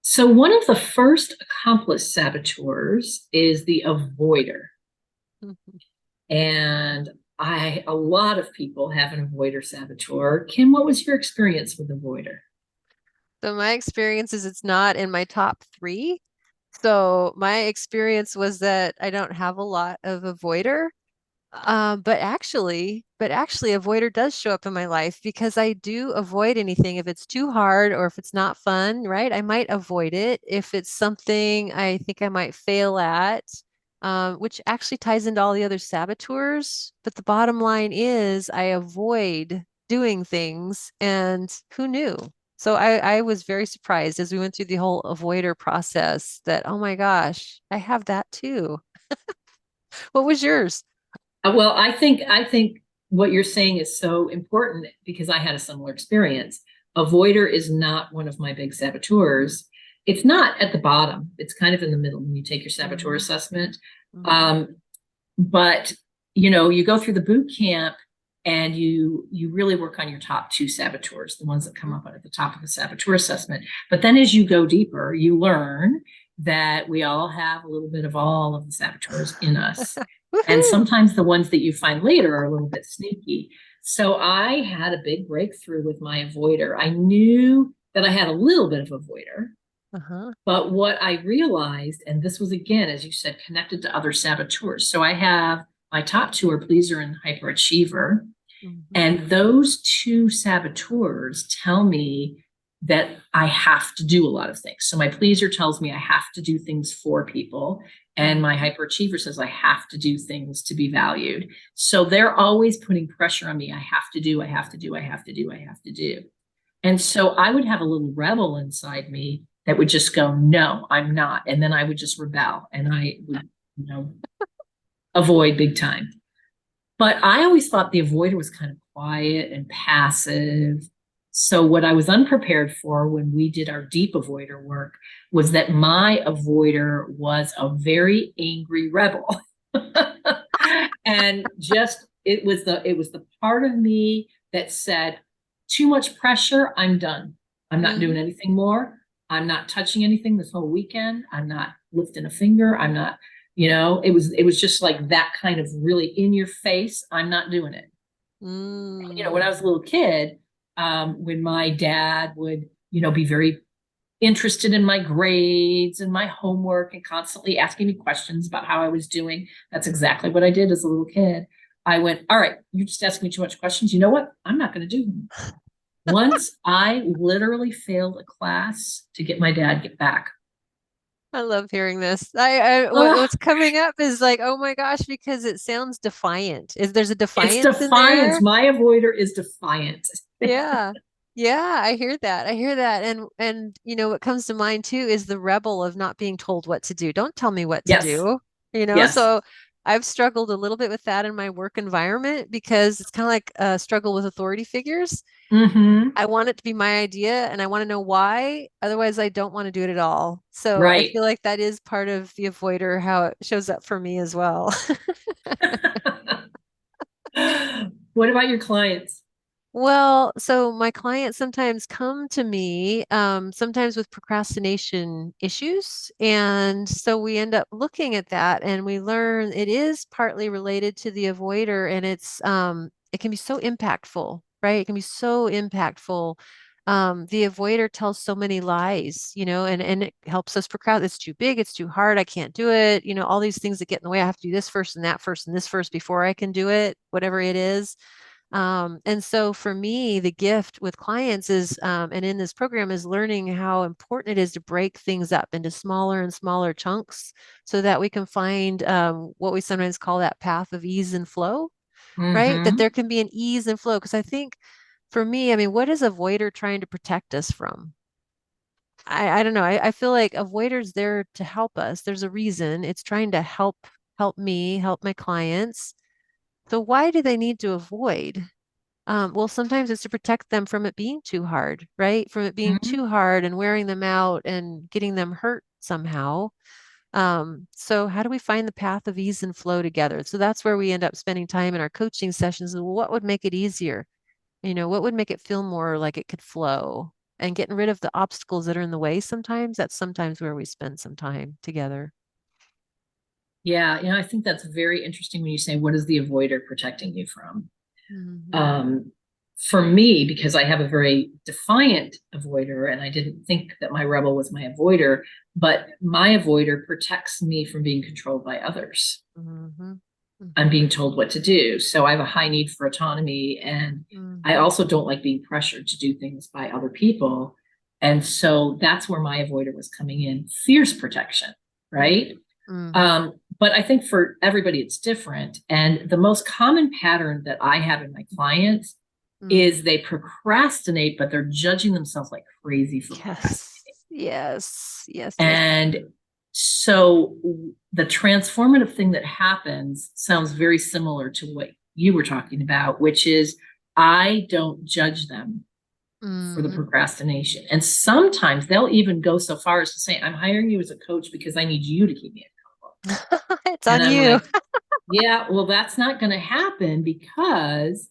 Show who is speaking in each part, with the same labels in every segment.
Speaker 1: So one of the first accomplice saboteurs is the avoider.
Speaker 2: Mhm.
Speaker 1: And a lot of people have an avoider saboteur. Kim, what was your experience with avoider?
Speaker 2: So my experience is it's not in my top three. So my experience was that I don't have a lot of avoider. But actually, avoider does show up in my life because I do avoid anything. If it's too hard or if it's not fun, right? I might avoid it. If it's something I think I might fail at, which actually ties into all the other saboteurs. But the bottom line is I avoid doing things, and who knew? So I was very surprised as we went through the whole avoider process that, oh my gosh, I have that too. What was yours?
Speaker 1: Well, I think what you're saying is so important because I had a similar experience. Avoider is not one of my big saboteurs. It's not at the bottom. It's kind of in the middle when you take your saboteur
Speaker 2: Hmm.
Speaker 1: assessment.
Speaker 2: Hmm.
Speaker 1: Um, but you go through the boot camp and you really work on your top two saboteurs, the ones that come up at the top of the saboteur assessment. But then as you go deeper, you learn that we all have a little bit of all of the saboteurs in us. And
Speaker 2: Woohoo!
Speaker 1: sometimes the ones that you find later are a little bit sneaky. So I had a big breakthrough with my avoider. I knew that I had a little bit of avoider,
Speaker 2: Uh-huh.
Speaker 1: but what I realized, and this was again, as you said, connected to other saboteurs. So I have my top two are pleaser and hyperachiever.
Speaker 2: Hmm.
Speaker 1: And those two saboteurs tell me that I have to do a lot of things. So my pleaser tells me I have to do things for people. And my
Speaker 2: Hmm.
Speaker 1: hyperachiever says I have to do things to be valued. So they're always putting pressure on me. I have to do, I have to do, I have to do, I have to do. And so I would have a little rebel inside me that would just go, no, I'm not. And then I would just rebel and I would, you know, avoid big time. But I always thought the avoider was kind of quiet and passive. So what I was unprepared for when we did our deep avoider work was that my avoider was a very angry rebel. And just it was the part of me that said, too much pressure, I'm done. I'm not doing
Speaker 2: Hmm.
Speaker 1: anything more. I'm not touching anything this whole weekend. I'm not lifting a finger. I'm not, it was just like that kind of really in your face. I'm not doing it. When I
Speaker 2: Mm.
Speaker 1: was a little kid, when my dad would, be very interested in my grades and my homework and constantly asking me questions about how I was doing. That's exactly what I did as a little kid. I went, all right, you're just asking me too much questions. You know what? I'm not going to do them. Once I literally failed a class to get my dad get back.
Speaker 2: I love hearing this. What's
Speaker 1: Oh,
Speaker 2: coming up is like, oh my gosh, because it sounds defiant. There's a
Speaker 1: it's
Speaker 2: defiance in
Speaker 1: defiance.
Speaker 2: there?
Speaker 1: My avoider is defiant.
Speaker 2: Yeah. Yeah, I hear that. I hear that. And what comes to mind too is the rebel of not being told what to do. Don't tell me what to
Speaker 1: Yes.
Speaker 2: do.
Speaker 1: Yes.
Speaker 2: So I've struggled a little bit with that in my work environment because it's kind of like a struggle with authority figures.
Speaker 1: Mm-hmm.
Speaker 2: I want it to be my idea and I want to know why. Otherwise, I don't want to do it at all. So I
Speaker 1: Right.
Speaker 2: feel like that is part of the avoider, how it shows up for me as well.
Speaker 1: What about your clients?
Speaker 2: Well, so my clients sometimes come to me, sometimes with procrastination issues. And so we end up looking at that and we learn it is partly related to the avoider and it can be so impactful, right? It can be so impactful. The avoider tells so many lies, and it helps us procrastinate. It's too big, it's too hard, I can't do it. All these things that get in the way. I have to do this first and that first and this first before I can do it, whatever it is. And so for me, the gift with clients is, and in this program is learning how important it is to break things up into smaller and smaller chunks so that we can find what we sometimes call that path of ease and flow, right? That there
Speaker 1: Mm-hmm.
Speaker 2: can be an ease and flow. Because I think for me, I mean, what is avoider trying to protect us from? I don't know. I feel like avoider's there to help us. There's a reason. It's trying to help me, help my clients. So why do they need to avoid? Well, sometimes it's to protect them from it being too hard, right? From it being
Speaker 1: Mm-hmm.
Speaker 2: too hard and wearing them out and getting them hurt somehow. So how do we find the path of ease and flow together? So that's where we end up spending time in our coaching sessions. What would make it easier? What would make it feel more like it could flow? and getting rid of the obstacles that are in the way sometimes. That's sometimes where we spend some time together.
Speaker 1: Yeah, I think that's very interesting when you say, what is the avoider protecting you from?
Speaker 2: Mhm.
Speaker 1: Um, for me, because I have a very defiant avoider, and I didn't think that my rebel was my avoider, but my avoider protects me from being controlled by others.
Speaker 2: Mhm.
Speaker 1: I'm
Speaker 2: Mhm.
Speaker 1: being told what to do. So I have a high need for autonomy. And I
Speaker 2: Mhm.
Speaker 1: also don't like being pressured to do things by other people. And so that's where my avoider was coming in, fierce protection,
Speaker 2: Mhm.
Speaker 1: right?
Speaker 2: Mhm.
Speaker 1: But I think for everybody, it's different. And the most common pattern that I have in my clients
Speaker 2: Mhm.
Speaker 1: is they procrastinate, but they're judging themselves like crazy for
Speaker 2: Yes.
Speaker 1: procrastinating.
Speaker 2: Yes. Yes. Yes.
Speaker 1: And so the transformative thing that happens sounds very similar to what you were talking about, which is I don't judge them for the
Speaker 2: Mhm.
Speaker 1: procrastination. And sometimes they'll even go so far as to say, I'm hiring you as a coach because I need you to keep me accountable.
Speaker 2: It's
Speaker 1: And
Speaker 2: on
Speaker 1: I'm
Speaker 2: you.
Speaker 1: like, yeah, well, that's not going to happen because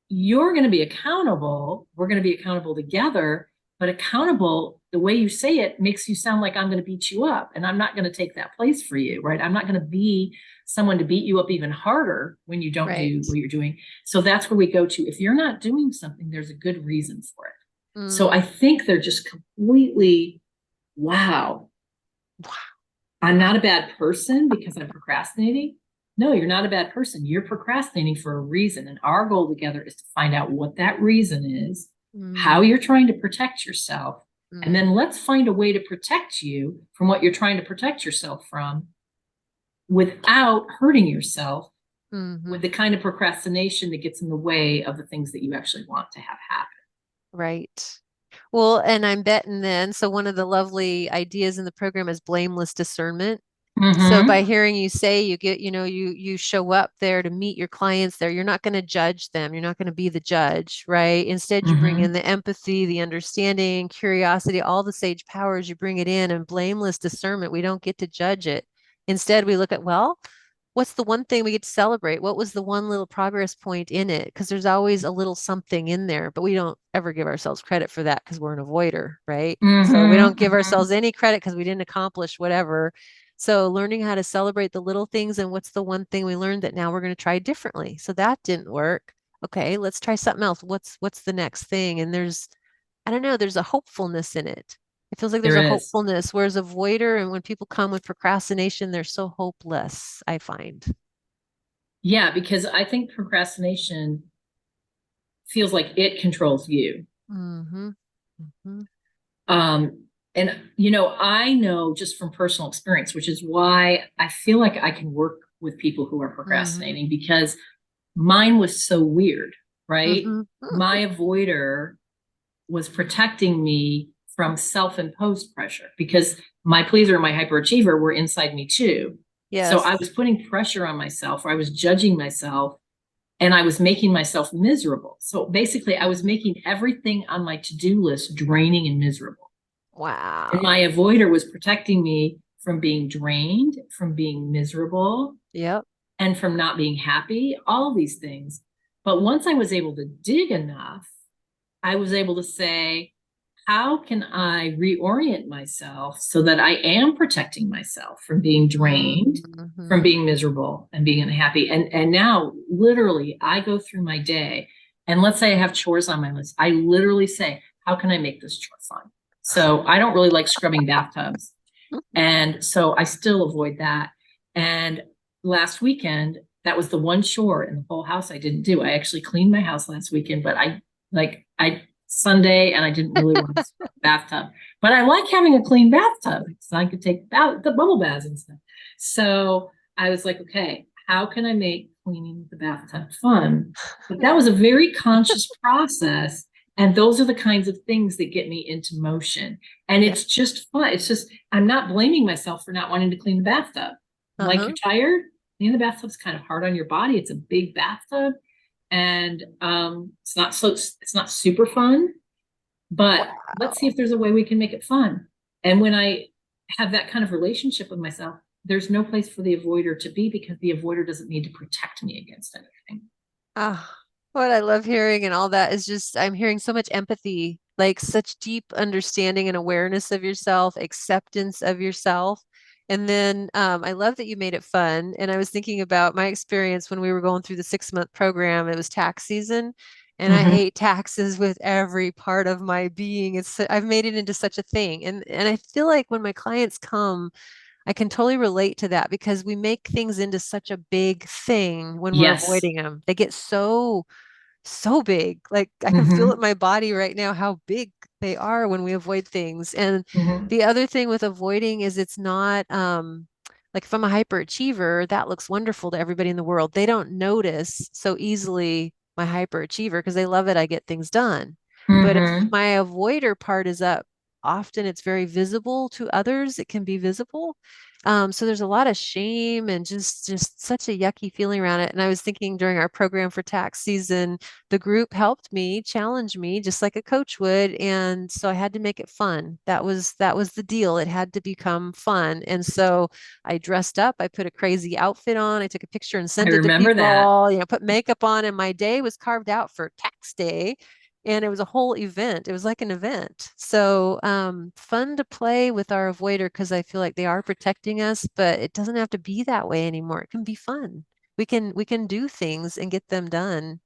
Speaker 1: you're going to be accountable. We're going to be accountable together, but accountable, the way you say it makes you sound like I'm going to beat you up. And I'm not going to take that place for you, right? I'm not going to be someone to beat you up even harder when you don't
Speaker 2: Right.
Speaker 1: do what you're doing. So that's where we go to. If you're not doing something, there's a good reason for it. So I
Speaker 2: Mm.
Speaker 1: think they're just completely, wow, I'm not a bad person because I'm procrastinating. No, you're not a bad person. You're procrastinating for a reason. And our goal together is to find out what that reason is, how
Speaker 2: Mm.
Speaker 1: you're trying to protect yourself. And
Speaker 2: Mm.
Speaker 1: then let's find a way to protect you from what you're trying to protect yourself from without hurting yourself with
Speaker 2: Mhm.
Speaker 1: the kind of procrastination that gets in the way of the things that you actually want to have happen.
Speaker 2: Right. Well, and I'm betting then, so one of the lovely ideas in the program is blameless discernment. So by
Speaker 1: Mm-hmm.
Speaker 2: hearing you say you get, you show up there to meet your clients there, you're not going to judge them. You're not going to be the judge, right? Instead, you bring in
Speaker 1: Mm-hmm.
Speaker 2: the empathy, the understanding, curiosity, all the sage powers, you bring it in and blameless discernment. We don't get to judge it. Instead, we look at, well, what's the one thing we get to celebrate? What was the one little progress point in it? Because there's always a little something in there, but we don't ever give ourselves credit for that because we're an avoider, right? So we don't
Speaker 1: Mm-hmm.
Speaker 2: give
Speaker 1: Mm-hmm.
Speaker 2: ourselves any credit because we didn't accomplish whatever. So learning how to celebrate the little things and what's the one thing we learned that now we're going to try differently. So that didn't work. Okay, let's try something else. What's the next thing? And I don't know, there's a hopefulness in it. It feels like there's
Speaker 1: There
Speaker 2: a
Speaker 1: is.
Speaker 2: hopefulness, whereas avoider and when people come with procrastination, they're so hopeless, I find.
Speaker 1: Yeah, because I think procrastination feels like it controls you.
Speaker 2: Mm-hmm. Mm-hmm.
Speaker 1: Um, and I know just from personal experience, which is why I feel like I can work with people who are
Speaker 2: Mm-hmm.
Speaker 1: procrastinating because mine was so weird, right?
Speaker 2: Mm-hmm.
Speaker 1: My avoider was protecting me from self-imposed pressure because my pleaser and my hyperachiever were inside me too. So I
Speaker 2: Yes.
Speaker 1: was putting pressure on myself, or I was judging myself, and I was making myself miserable. So basically, I was
Speaker 2: Mm-hmm.
Speaker 1: making everything on my to-do list draining and miserable. And my
Speaker 2: Wow.
Speaker 1: avoider was protecting me from being drained, from being miserable,
Speaker 2: Yep.
Speaker 1: and from not being happy, all these things. But once I was able to dig enough, I was able to say, how can I reorient myself so that I am protecting myself from being drained, from
Speaker 2: Mm-hmm.
Speaker 1: being miserable and being unhappy? And now literally I go through my day and let's say I have chores on my list. I literally say, how can I make this chore fun? So I don't really like scrubbing bathtubs. And so I still avoid that. And last weekend, that was the one chore in the whole house I didn't do. I actually cleaned my house last weekend, but I Sunday and I didn't really want to scrub the bathtub. But I like having a clean bathtub so I could take out the bubble baths and stuff. So I was like, okay, how can I make cleaning the bathtub fun? But that was a very conscious process. And those are the kinds of things that get me into motion. And
Speaker 2: Yeah.
Speaker 1: it's just fun. It's just, I'm not blaming myself for not wanting to clean the bathtub. Like you're
Speaker 2: Uh-huh.
Speaker 1: tired, cleaning the bathtub's kind of hard on your body. It's a big bathtub and it's not super fun, but let's see
Speaker 2: Wow.
Speaker 1: if there's a way we can make it fun. And when I have that kind of relationship with myself, there's no place for the avoider to be because the avoider doesn't need to protect me against anything.
Speaker 2: Ah, what I love hearing and all that is just I'm hearing so much empathy like such deep understanding and awareness of yourself, acceptance of yourself. And then I love that you made it fun. And I was thinking about my experience when we were going through the 6-month program. It was tax season, and I
Speaker 1: Hmm.
Speaker 2: hate taxes with every part of my being. I've made it into such a thing. And I feel like when my clients come, I can totally relate to that because we make things into such a big thing when we're
Speaker 1: Yes.
Speaker 2: avoiding them. They get so big. Like I can feel it
Speaker 1: Hmm.
Speaker 2: in my body right now how big they are when we avoid things. And
Speaker 1: Hmm.
Speaker 2: the other thing with avoiding is it's not like if I'm a hyperachiever, that looks wonderful to everybody in the world. They don't notice so easily my hyperachiever because they love it. I get things done. But if
Speaker 1: Hmm.
Speaker 2: my avoider part is up, often it's very visible to others. It can be visible. So there's a lot of shame and just such a yucky feeling around it. And I was thinking during our program for tax season, the group helped me challenge me just like a coach would, and so I had to make it fun. That was the deal. It had to become fun. And so I dressed up, I put a crazy outfit on, I took a picture and
Speaker 1: I
Speaker 2: sent it to
Speaker 1: remember that.
Speaker 2: people, put makeup on, and my day was carved out for tax day. And it was a whole event. It was like an event. So fun to play with our avoider because I feel like they are protecting us, but it doesn't have to be that way anymore. It can be fun. We can do things and get them done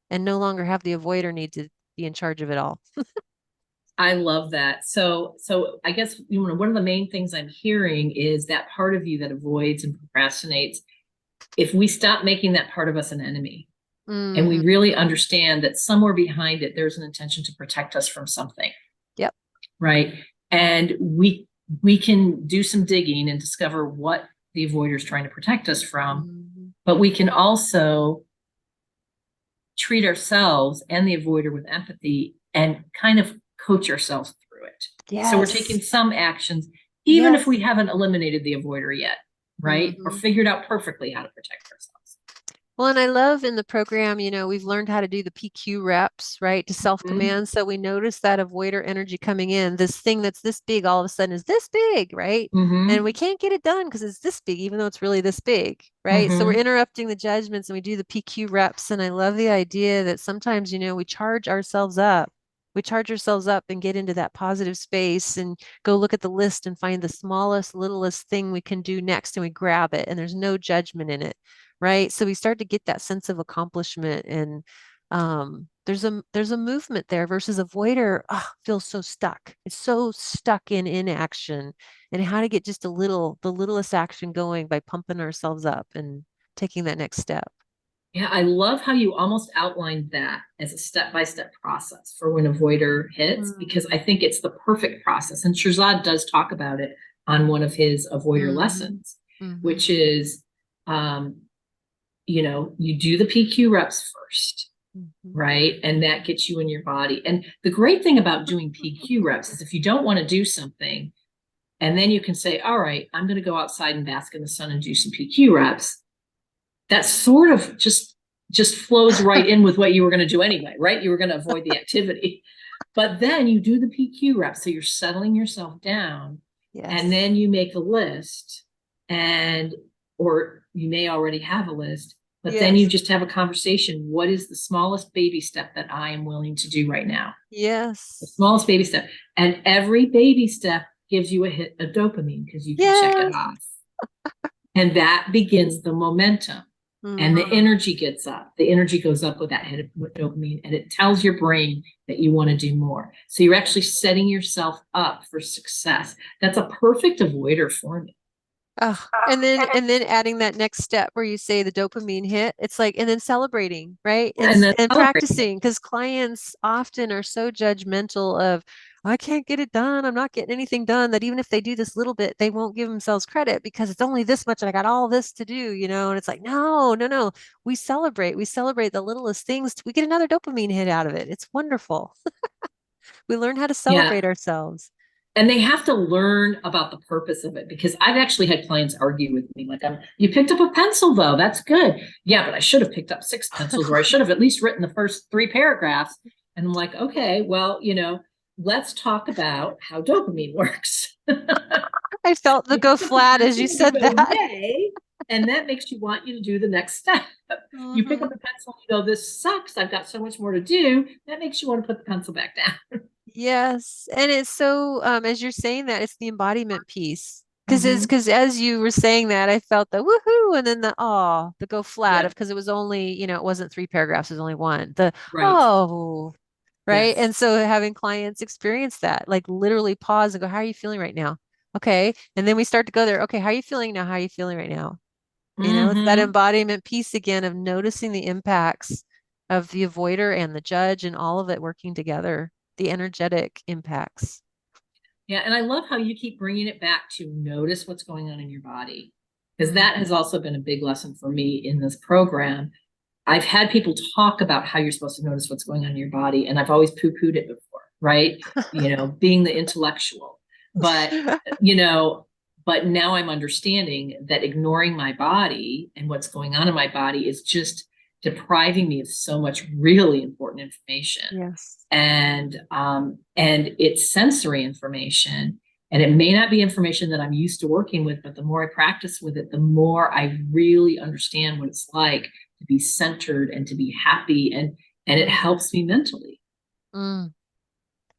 Speaker 2: and no longer have the avoider need to be in charge of it all.
Speaker 1: I love that. So I guess one of the main things I'm hearing is that part of you that avoids and procrastinates. If we stop making that part of us an enemy, and we
Speaker 2: Hmm.
Speaker 1: really understand that somewhere behind it, there's an intention to protect us from something,
Speaker 2: Yep.
Speaker 1: right? And we can do some digging and discover what the avoider is trying to protect us from,
Speaker 2: Hmm.
Speaker 1: but we can also treat ourselves and the avoider with empathy and kind of coach ourselves through it. So we're taking
Speaker 2: Yes.
Speaker 1: some actions, even if
Speaker 2: Yes.
Speaker 1: we haven't eliminated the avoider yet, right? Or
Speaker 2: Hmm.
Speaker 1: figured out perfectly how to protect ourselves.
Speaker 2: Well, and I love in the program, we've learned how to do the PQ reps, right, to
Speaker 1: Mm-hmm.
Speaker 2: self-command. So we notice that avoider energy coming in, this thing that's this big all of a sudden is this big, right? And we
Speaker 1: Mm-hmm.
Speaker 2: can't get it done because it's this big, even though it's really this big, right? So we're
Speaker 1: Mm-hmm.
Speaker 2: interrupting the judgments and we do the PQ reps. And I love the idea that sometimes, we charge ourselves up. We charge ourselves up and get into that positive space and go look at the list and find the smallest, littlest thing we can do next and we grab it and there's no judgment in it, right? So we start to get that sense of accomplishment and there's a movement there versus avoider feels so stuck. It's so stuck in inaction and how to get just the littlest action going by pumping ourselves up and taking that next step.
Speaker 1: Yeah, I love how you almost outlined that as a step-by-step process for when avoider hits, because I
Speaker 2: Mm-hmm.
Speaker 1: think it's the perfect process. And Shirzad does talk about it on one of his avoider
Speaker 2: Mm-hmm.
Speaker 1: lessons,
Speaker 2: Mm-hmm.
Speaker 1: which is, um, you do the PQ reps first,
Speaker 2: Mm-hmm.
Speaker 1: right? And that gets you in your body. And the great thing about doing PQ reps is if you don't want to do something, and then you can say, all right, I'm going to go outside and bask in the sun and do some PQ reps. That sort of just flows right in with what you were going to do anyway, right? You were going to avoid the activity. But then you do the PQ reps. So you're settling yourself down and
Speaker 2: Yes.
Speaker 1: then you make a list and, or you may already have a list, but then you
Speaker 2: Yes.
Speaker 1: just have a conversation. What is the smallest baby step that I am willing to do right now? The
Speaker 2: Yes.
Speaker 1: smallest baby step. And every baby step gives you a hit of dopamine because you can check it
Speaker 2: Yes.
Speaker 1: off. And that begins the momentum. And the
Speaker 2: Mm-hmm.
Speaker 1: energy gets up. The energy goes up with that hit of dopamine, and it tells your brain that you want to do more. So you're actually setting yourself up for success. That's a perfect avoider formula.
Speaker 2: Oh, and then adding that next step where you say the dopamine hit, it's like, and then celebrating, right? And
Speaker 1: And then
Speaker 2: and
Speaker 1: celebrating it.
Speaker 2: practicing because clients often are so judgmental of, I can't get it done. I'm not getting anything done. That even if they do this little bit, they won't give themselves credit because it's only this much and I got all this to do. And it's like, no, no, no. We celebrate. We celebrate the littlest things. We get another dopamine hit out of it. It's wonderful. We learn how to
Speaker 1: Yeah.
Speaker 2: celebrate ourselves.
Speaker 1: And they have to learn about the purpose of it because I've actually had clients argue with me like, you picked up a pencil though. That's good. Yeah, but I should have picked up 6 pencils or I should have at least written the first 3 paragraphs. And I'm like, okay, well, let's talk about how dopamine works.
Speaker 2: I felt the
Speaker 1: You pick
Speaker 2: go
Speaker 1: up the
Speaker 2: flat as
Speaker 1: pencil,
Speaker 2: you
Speaker 1: you
Speaker 2: said
Speaker 1: go,
Speaker 2: that.
Speaker 1: yay. And that makes you want to do the next step. You pick up
Speaker 2: Hmm.
Speaker 1: the pencil, you go, this sucks. I've got so much more to do. That makes you want to put the pencil back down.
Speaker 2: Yes. And it's so, as you're saying that, it's the embodiment piece.
Speaker 1: Mhm.
Speaker 2: Because as you were saying that, I felt the woohoo and then the go flat of
Speaker 1: Yeah,
Speaker 2: because it was only, it wasn't three paragraphs, it was only one. The
Speaker 1: right.
Speaker 2: oh, right.
Speaker 1: Yes.
Speaker 2: And so having clients experience that, like literally pause and go, how are you feeling right now? Okay. And then we start to go there. Okay, how are you feeling now? How are you feeling right now? It's that
Speaker 1: Mhm.
Speaker 2: embodiment piece again of noticing the impacts of the avoider and the judge and all of it working together, the energetic impacts.
Speaker 1: Yeah, and I love how you keep bringing it back to notice what's going on in your body, because
Speaker 2: Mm.
Speaker 1: that has also been a big lesson for me in this program. I've had people talk about how you're supposed to notice what's going on in your body, and I've always poo-pooed it before, right? Being the intellectual. But, you know, but now I'm understanding that ignoring my body and what's going on in my body is just depriving me of so much really important information.
Speaker 2: Yes.
Speaker 1: And it's sensory information, and it may not be information that I'm used to working with, but the more I practice with it, the more I really understand what it's like to be centered and to be happy, and it
Speaker 2: Mm,
Speaker 1: helps me mentally.
Speaker 2: mm.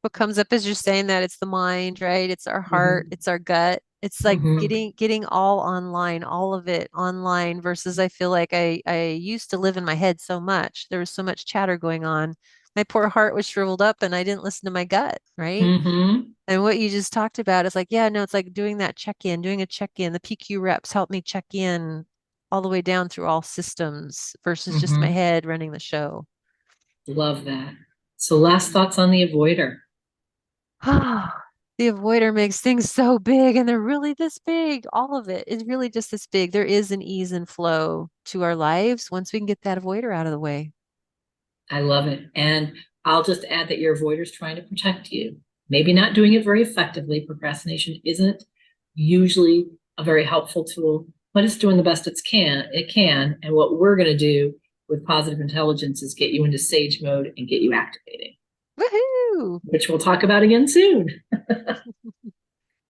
Speaker 2: What comes up as you're saying that it's the mind, right? It's our heart,
Speaker 1: Mm-hmm.
Speaker 2: it's our gut. It's like
Speaker 1: Mm-hmm.
Speaker 2: getting all online, all of it online versus I feel like I used to live in my head so much. There was so much chatter going on. My poor heart was shriveled up and I didn't listen to my gut, right?
Speaker 1: Mm-hmm.
Speaker 2: And what you just talked about is like, yeah, no, it's like doing that check-in, doing a check-in. The PQ reps help me check in all the way down through all systems versus just my
Speaker 1: Mm-hmm.
Speaker 2: head running the show.
Speaker 1: Love that. So last thoughts on the avoider.
Speaker 2: The avoider makes things so big and they're really this big. All of it is really just this big. There is an ease and flow to our lives once we can get that avoider out of the way.
Speaker 1: I love it. And I'll just add that your avoider is trying to protect you. Maybe not doing it very effectively. Procrastination isn't usually a very helpful tool, but it's doing the best it can. And what we're going to do with positive intelligence is get you into sage mode and get you activating,
Speaker 2: Woohoo!
Speaker 1: which we'll talk about again soon.